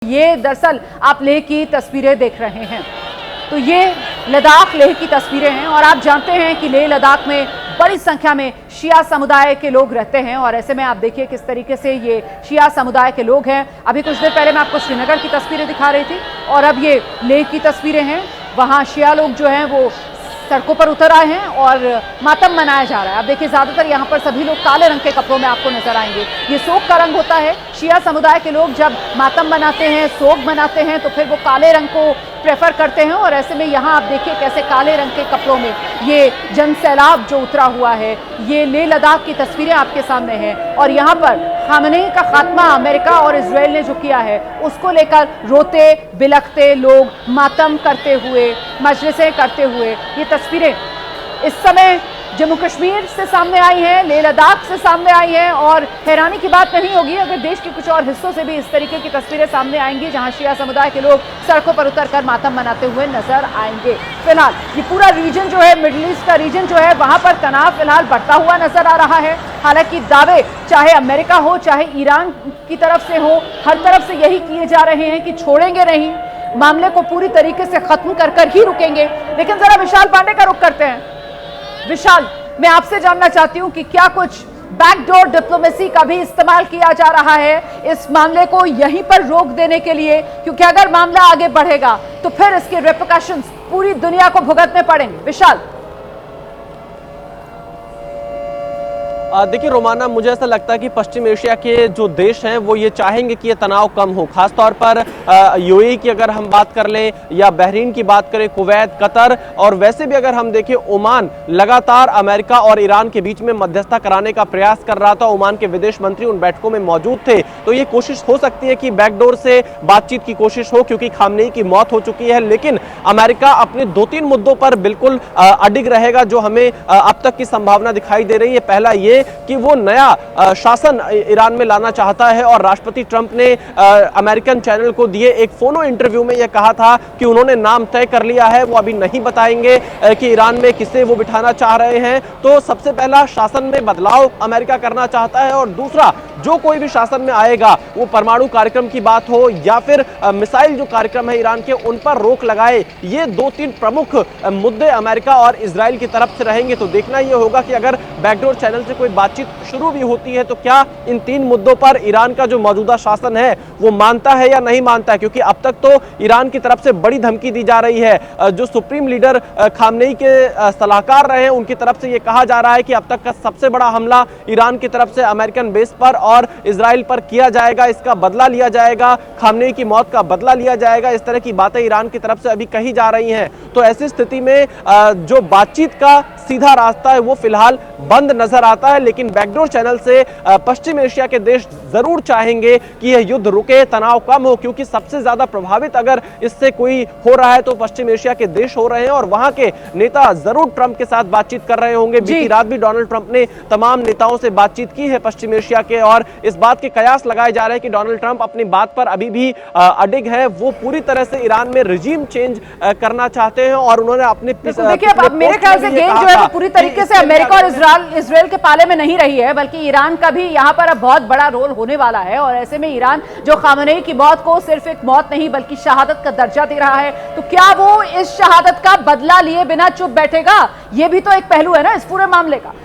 ये दरअसल आप लेह की तस्वीरें देख रहे हैं, तो ये लद्दाख लेह की तस्वीरें हैं और आप जानते हैं कि लेह लद्दाख में बड़ी संख्या में शिया समुदाय के लोग रहते हैं और ऐसे में आप देखिए किस तरीके से ये शिया समुदाय के लोग हैं। अभी कुछ देर पहले मैं आपको श्रीनगर की तस्वीरें दिखा रही थी और अब ये लेह की तस्वीरें हैं। वहाँ शिया लोग जो हैं वो सड़कों पर उतर आए हैं और मातम मनाया जा रहा है। अब देखिए ज्यादातर यहाँ पर सभी लोग काले रंग के कपड़ों में आपको नजर आएंगे। ये सोग का रंग होता है। शिया समुदाय के लोग जब मातम मनाते हैं, सोग मनाते हैं, तो फिर वो काले रंग को प्रेफर करते हैं और ऐसे में यहाँ आप देखिए कैसे काले रंग के कपड़ों में ये जन सैलाब जो उतरा हुआ है। ये लेह लद्दाख की तस्वीरें आपके सामने हैं और यहाँ पर खामनेई का खात्मा अमेरिका और इजराइल ने जो किया है उसको लेकर रोते बिलखते लोग, मातम करते हुए, मजलिसें करते हुए ये तस्वीरें इस समय जम्मू कश्मीर से सामने आई हैं, लेह लद्दाख से सामने आई हैं और हैरानी की बात नहीं होगी अगर देश के कुछ और हिस्सों से भी इस तरीके की तस्वीरें सामने आएंगी जहां शिया समुदाय के लोग सड़कों पर उतरकर मातम मनाते हुए नजर आएंगे। फिलहाल ये पूरा रीजन जो है, मिडिल ईस्ट का रीजन जो है, वहां पर तनाव फिलहाल बढ़ता हुआ नजर आ रहा है। हालांकि दावे चाहे अमेरिका हो चाहे ईरान की तरफ से हो, हर तरफ से यही किए जा रहे हैं कि छोड़ेंगे नहीं, मामले को पूरी तरीके से खत्म कर ही रुकेंगे। लेकिन जरा विशाल पांडे का रुख करते हैं। विशाल, मैं आपसे जानना चाहती हूं कि क्या कुछ बैकडोर डिप्लोमेसी का भी इस्तेमाल किया जा रहा है इस मामले को यहीं पर रोक देने के लिए, क्योंकि अगर मामला आगे बढ़ेगा तो फिर इसके रिपरकशंस पूरी दुनिया को भुगतने पड़ेंगे। विशाल, देखिए रोमाना, मुझे ऐसा लगता है कि पश्चिम एशिया के जो देश हैं वो ये चाहेंगे कि ये तनाव कम हो। खासतौर पर यूएई की अगर हम बात कर लें या बहरीन की बात करें, कुवैत, कतर, और वैसे भी अगर हम देखें ओमान लगातार अमेरिका और ईरान के बीच में मध्यस्थता कराने का प्रयास कर रहा था। ओमान के विदेश मंत्री उन बैठकों में मौजूद थे। तो ये कोशिश हो सकती है कि बैकडोर से बातचीत की कोशिश हो, क्योंकि खामनेई की मौत हो चुकी है। लेकिन अमेरिका अपने 2-3 मुद्दों पर बिल्कुल अडिग रहेगा जो हमें अब तक की संभावना दिखाई दे रही है। पहला ये कि वो नया शासन ईरान में लाना चाहता है और राष्ट्रपति ट्रंप ने अमेरिकन चैनल को दिए एक फोनो इंटरव्यू में यह कहा था कि उन्होंने नाम तय कर लिया है, वो अभी नहीं बताएंगे कि ईरान में किसे वो बिठाना चाह रहे हैं। तो सबसे पहला, शासन में बदलाव अमेरिका करना चाहता है और दूसरा, जो कोई भी शासन में आएगा वो परमाणु कार्यक्रम की बात हो या फिर मिसाइल जो कार्यक्रम है ईरान के, उन पर रोक लगाए। ये 2-3 प्रमुख मुद्दे अमेरिका और इजराइल की तरफ से रहेंगे। तो देखना यह होगा कि अगर बैकडोर चैनल से कोई बातचीत शुरू भी होती है तो क्या इन 3 मुद्दों पर ईरान का जो मौजूदा शासन है वो मानता है या नहीं मानता है, क्योंकि अब तक तो ईरान की तरफ से बड़ी धमकी दी जा रही है। जो सुप्रीम लीडर खामनेई के सलाहकार रहे हैं उनकी तरफ से ये कहा जा रहा है कि अब तक का सबसे बड़ा हमला ईरान की तरफ से अमेरिकन बेस पर और इजराइल पर किया जाएगा, इसका बदला लिया जाएगा, खामनेई की मौत का बदला लिया जाएगा। इस तरह की बातें ईरान की तरफ से अभी कही जा रही हैं। तो ऐसी स्थिति में जो बातचीत का सीधा रास्ता है वो फिलहाल बंद नजर आता है। लेकिन बैकडोर चैनल से पश्चिम एशिया के देश जरूर चाहेंगे कि यह युद्ध रुके, तनाव कम हो, क्योंकि सबसे ज्यादा प्रभावित अगर इससे कोई हो रहा है तो पश्चिम एशिया के देश हो रहे हैं और वहां के नेता जरूर ट्रंप के साथ बातचीत कर रहे होंगे। बीती रात भी डोनाल्ड ट्रंप ने तमाम नेताओं से बातचीत की है पश्चिम एशिया के और इस बात के कयास लगाए जा रहे हैं कि डोनाल्ड ट्रंप अपनी बात पर अभी भी अडिग है। वो पूरी तरह से ईरान में रिजीम चेंज करना चाहते हैं और उन्होंने अपने देखिए, अब मेरे ख्याल से गेम जो है पूरी तरीके से अमेरिका और इजराइल के पाले में नहीं रही है, बल्कि ईरान का भी यहाँ पर अब बहुत बड़ा रोल होने वाला है। और ऐसे में ईरान जो खामनेई की मौत को सिर्फ एक मौत नहीं बल्कि शहादत का दर्जा दे रहा है, तो क्या वो इस शहादत का बदला लिए बिना चुप बैठेगा? ये भी तो एक पहलू है ना इस पूरे मामले का।